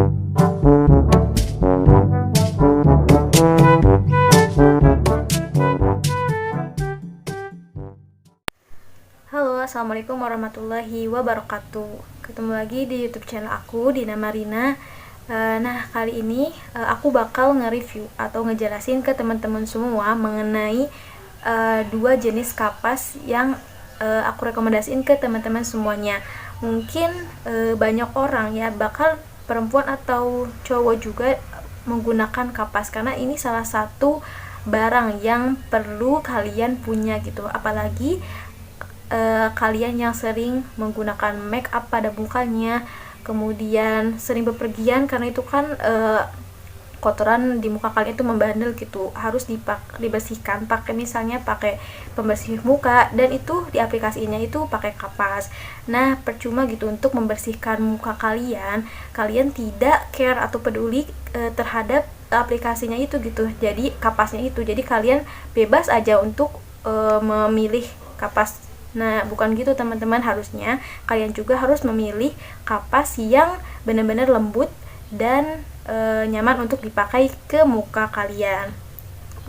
Halo, assalamualaikum warahmatullahi wabarakatuh. Ketemu lagi di YouTube channel aku, Dina Marina. Nah, kali ini aku bakal nge-review atau ngejelasin ke teman-teman semua mengenai dua jenis kapas yang aku rekomendasiin ke teman-teman semuanya. Mungkin banyak orang ya, bakal perempuan atau cowok juga menggunakan kapas karena ini salah satu barang yang perlu kalian punya gitu. Apalagi kalian yang sering menggunakan make up pada mukanya, kemudian sering bepergian, karena itu kan kotoran di muka kalian itu membandel gitu, harus dibersihkan pakai misalnya pakai pembersih muka, dan itu di aplikasinya itu pakai kapas. Nah, percuma gitu untuk membersihkan muka kalian tidak care atau peduli terhadap aplikasinya itu gitu, jadi kapasnya itu, jadi kalian bebas aja untuk memilih kapas. Nah, bukan gitu teman-teman, harusnya kalian juga harus memilih kapas yang benar-benar lembut dan nyaman untuk dipakai ke muka kalian.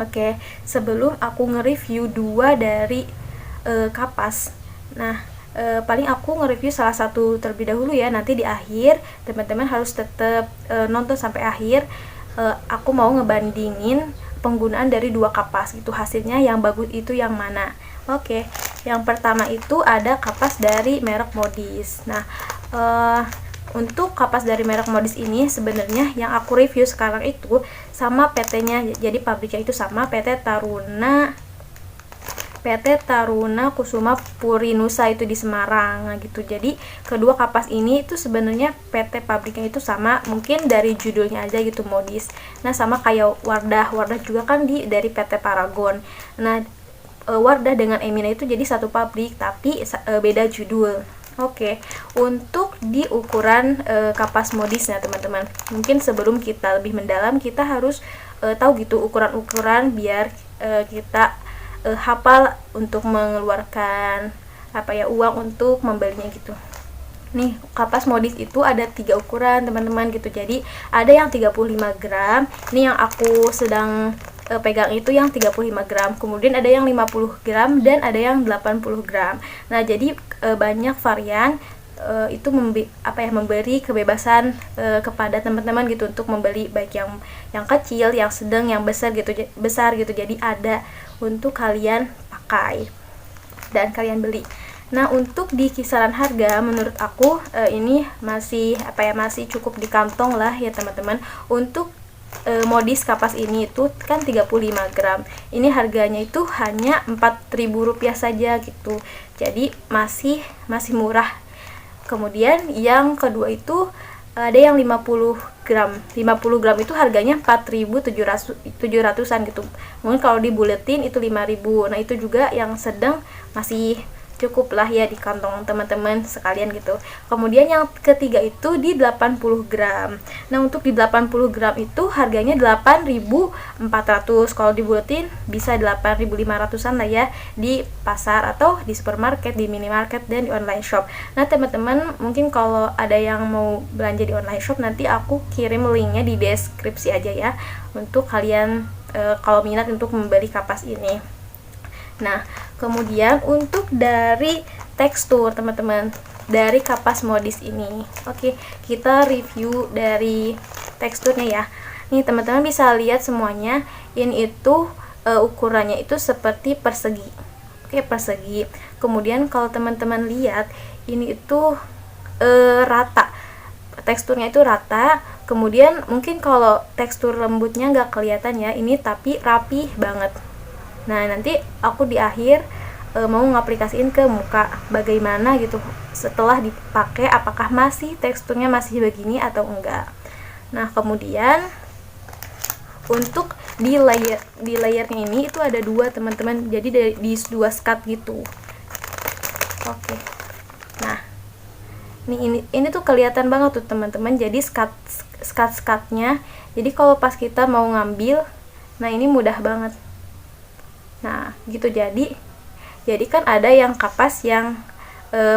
Oke, sebelum aku nge-review dua dari kapas, nah paling aku nge-review salah satu terlebih dahulu ya, nanti di akhir teman-teman harus tetap nonton sampai akhir. Aku mau ngebandingin penggunaan dari dua kapas gitu, hasilnya yang bagus itu yang mana. Oke, yang pertama itu ada kapas dari merek Modis. Nah, untuk kapas dari merek Modis ini sebenarnya yang aku review sekarang itu sama PT-nya, jadi pabriknya itu sama, PT Taruna Kusuma Purinusa itu di Semarang. Nah, gitu. Jadi kedua kapas ini itu sebenarnya PT pabriknya itu sama, mungkin dari judulnya aja gitu Modis. Nah, sama kayak Wardah juga kan dari PT Paragon. Nah, Wardah dengan Emina itu jadi satu pabrik tapi beda judul. Oke, untuk di ukuran kapas Modisnya teman-teman, mungkin sebelum kita lebih mendalam kita harus tahu gitu ukuran-ukuran biar kita hafal untuk mengeluarkan uang untuk membelinya gitu. Nih, kapas Modis itu ada 3 ukuran teman-teman gitu, jadi ada yang 35 gram, ini yang aku sedang pegang itu yang 35 gram, kemudian ada yang 50 gram dan ada yang 80 gram. Nah, jadi banyak varian, itu memberi kebebasan kepada teman-teman gitu untuk membeli baik yang kecil, yang sedang, yang besar gitu. Jadi ada untuk kalian pakai dan kalian beli. Nah, untuk di kisaran harga menurut aku ini masih cukup di kantong lah ya teman-teman. Untuk Modis kapas ini itu kan 35 gram. Ini harganya itu hanya Rp4.000 saja gitu. Jadi masih murah. Kemudian yang kedua itu ada yang 50 gram. 50 gram itu harganya 4.700-an gitu. Mungkin kalau dibuletin itu 5.000. Nah, itu juga yang sedang masih cukup lah ya di kantong teman-teman sekalian gitu. Kemudian yang ketiga itu di 80 gram. Nah, untuk di 80 gram itu harganya 8.400. Kalau dibuletin bisa 8.500-an lah ya di pasar atau di supermarket, di minimarket, dan di online shop. Nah, teman-teman mungkin kalau ada yang mau belanja di online shop, nanti aku kirim linknya di deskripsi aja ya untuk kalian kalau minat untuk membeli kapas ini. Nah, kemudian untuk dari tekstur teman-teman dari kapas Modis ini, oke, kita review dari teksturnya ya. Nih teman-teman bisa lihat semuanya, ini itu ukurannya itu seperti persegi. Oke, persegi. Kemudian kalau teman-teman lihat ini itu rata, teksturnya itu rata. Kemudian mungkin kalau tekstur lembutnya nggak kelihatan ya ini, tapi rapi banget. Nah, nanti aku di akhir mau ngaplikasiin ke muka bagaimana gitu setelah dipakai, apakah masih teksturnya masih begini atau enggak. Nah, kemudian untuk di layernya ini itu ada dua teman-teman, jadi di dua skat gitu. Oke. Nah, ini tuh kelihatan banget tuh teman-teman, jadi skatnya. Jadi kalau pas kita mau ngambil, nah ini mudah banget. Nah, gitu. Jadi kan ada yang kapas yang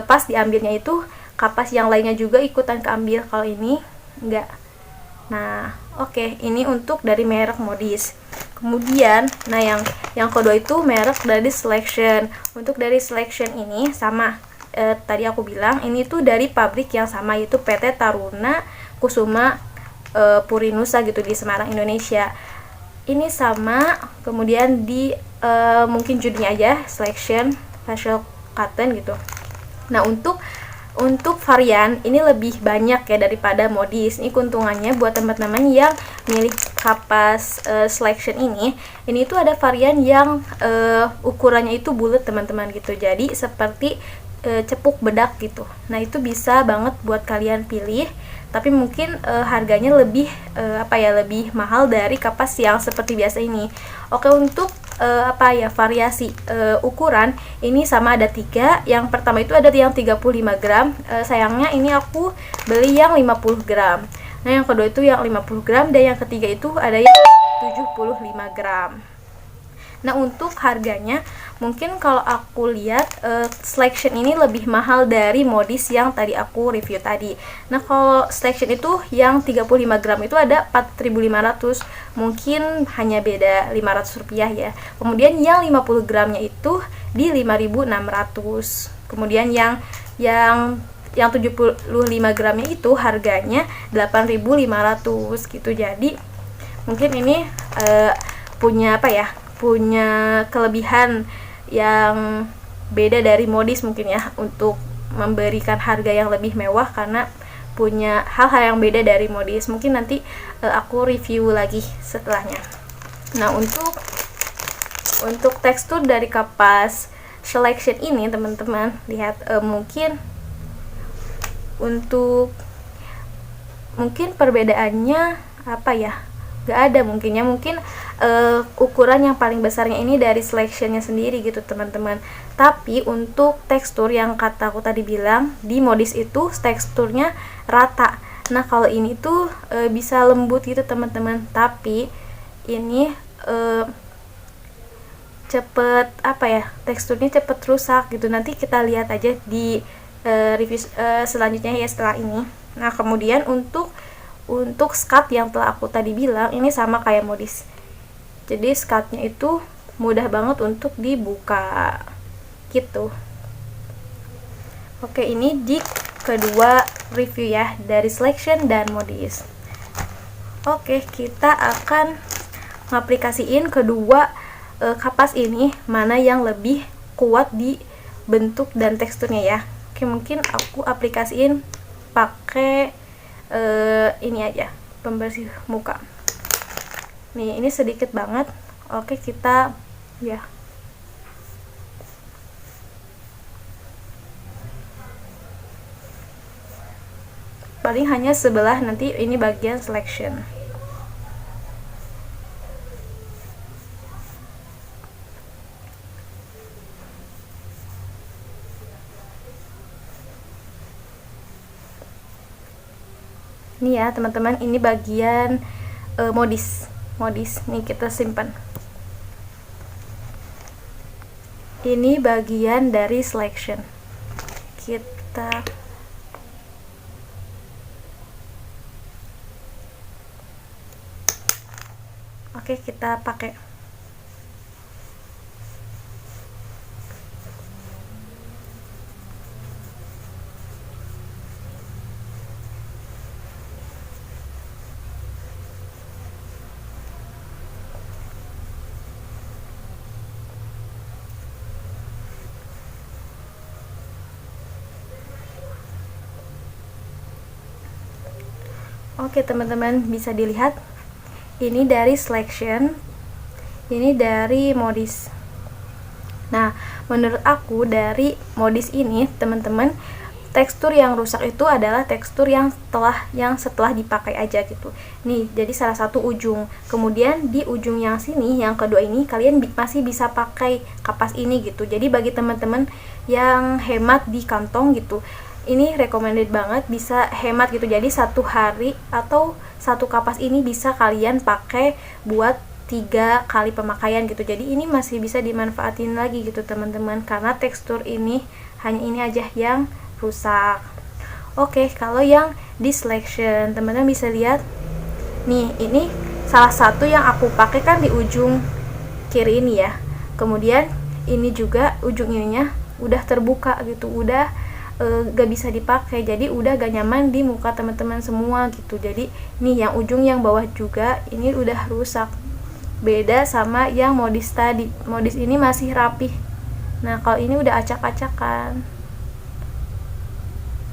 pas diambilnya itu kapas yang lainnya juga ikutan keambil. Kalau ini enggak. Nah, oke, ini untuk dari merek Modis. Kemudian, nah yang kedua itu merek dari Selection. Untuk dari Selection ini sama tadi aku bilang ini tuh dari pabrik yang sama, yaitu PT Taruna Kusuma Purinusa gitu di Semarang, Indonesia. Ini sama, kemudian di mungkin judulnya aja Selection Facial Cotton gitu. Nah, untuk varian ini lebih banyak ya daripada Modis. Ini keuntungannya buat teman-teman yang milih kapas Selection ini tuh ada varian yang ukurannya itu bulat teman-teman gitu. Jadi seperti cepuk bedak gitu. Nah, itu bisa banget buat kalian pilih. Tapi mungkin harganya lebih lebih mahal dari kapas yang seperti biasa ini. Oke, untuk variasi ukuran ini sama ada 3. Yang pertama itu ada yang 35 gram. Sayangnya ini aku beli yang 50 gram. Nah, yang kedua itu yang 50 gram dan yang ketiga itu ada yang 75 gram. Nah, untuk harganya mungkin kalau aku lihat Selection ini lebih mahal dari Modis yang tadi aku review tadi. Nah, kalau Selection itu yang 35 gram itu ada 4.500, mungkin hanya beda 500 rupiah ya. Kemudian yang 50 gramnya itu di 5.600. Kemudian yang 75 gramnya itu harganya 8.500 gitu. Jadi mungkin ini punya kelebihan yang beda dari Modis mungkin ya, untuk memberikan harga yang lebih mewah karena punya hal-hal yang beda dari Modis. Mungkin nanti aku review lagi setelahnya. Nah, untuk tekstur dari kapas Selection ini teman-teman lihat, mungkin perbedaannya gak ada mungkin ukuran yang paling besarnya ini dari Selectionnya sendiri gitu teman-teman. Tapi untuk tekstur yang kata aku tadi bilang, di Modis itu teksturnya rata. Nah, kalau ini tuh bisa lembut gitu teman-teman, tapi ini teksturnya cepet rusak gitu. Nanti kita lihat aja di review selanjutnya ya setelah ini. Nah, kemudian untuk skat yang telah aku tadi bilang ini sama kayak Modis. Jadi skatnya itu mudah banget untuk dibuka gitu. Oke, ini di kedua review ya dari Selection dan Modis. Oke, kita akan ngaplikasiin kedua kapas ini, mana yang lebih kuat di bentuk dan teksturnya ya. Oke, mungkin aku aplikasiin pakai ini aja, pembersih muka. Nih, ini sedikit banget. Oke, kita ya. Paling hanya sebelah, nanti ini bagian Selection. Ini ya teman-teman, ini bagian Modis nih kita simpan. Ini bagian dari Selection. Kita pakai. Oke teman-teman, bisa dilihat ini dari Selection, ini dari Modis. Nah, menurut aku dari Modis ini teman-teman, tekstur yang rusak itu adalah tekstur yang setelah dipakai aja gitu. Nih, jadi salah satu ujung. Kemudian di ujung yang sini, yang kedua ini kalian masih bisa pakai kapas ini gitu. Jadi bagi teman-teman yang hemat di kantong gitu, ini recommended banget, bisa hemat gitu. Jadi satu hari atau satu kapas ini bisa kalian pakai buat 3 kali pemakaian gitu. Jadi ini masih bisa dimanfaatin lagi gitu teman-teman, karena tekstur ini hanya ini aja yang rusak. Oke, kalau yang di Selection teman-teman bisa lihat Nih, ini salah satu yang aku pakai kan di ujung kiri ini ya. Kemudian ini juga ujung ininya udah terbuka gitu, udah gak bisa dipakai, jadi udah gak nyaman di muka teman-teman semua gitu. Jadi nih yang ujung yang bawah juga ini udah rusak, beda sama yang modis tadi. Modis ini masih rapih, nah kalau ini udah acak-acakan.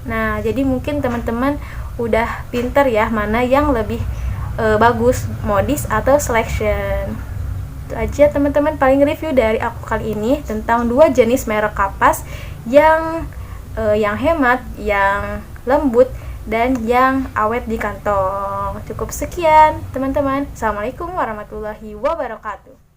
Nah jadi mungkin teman-teman udah pinter ya mana yang lebih bagus, modis atau selection. Itu aja teman-teman paling review dari aku kali ini tentang dua jenis merek kapas yang hemat, yang lembut, dan yang awet di kantong. Cukup sekian teman-teman. Assalamualaikum warahmatullahi wabarakatuh.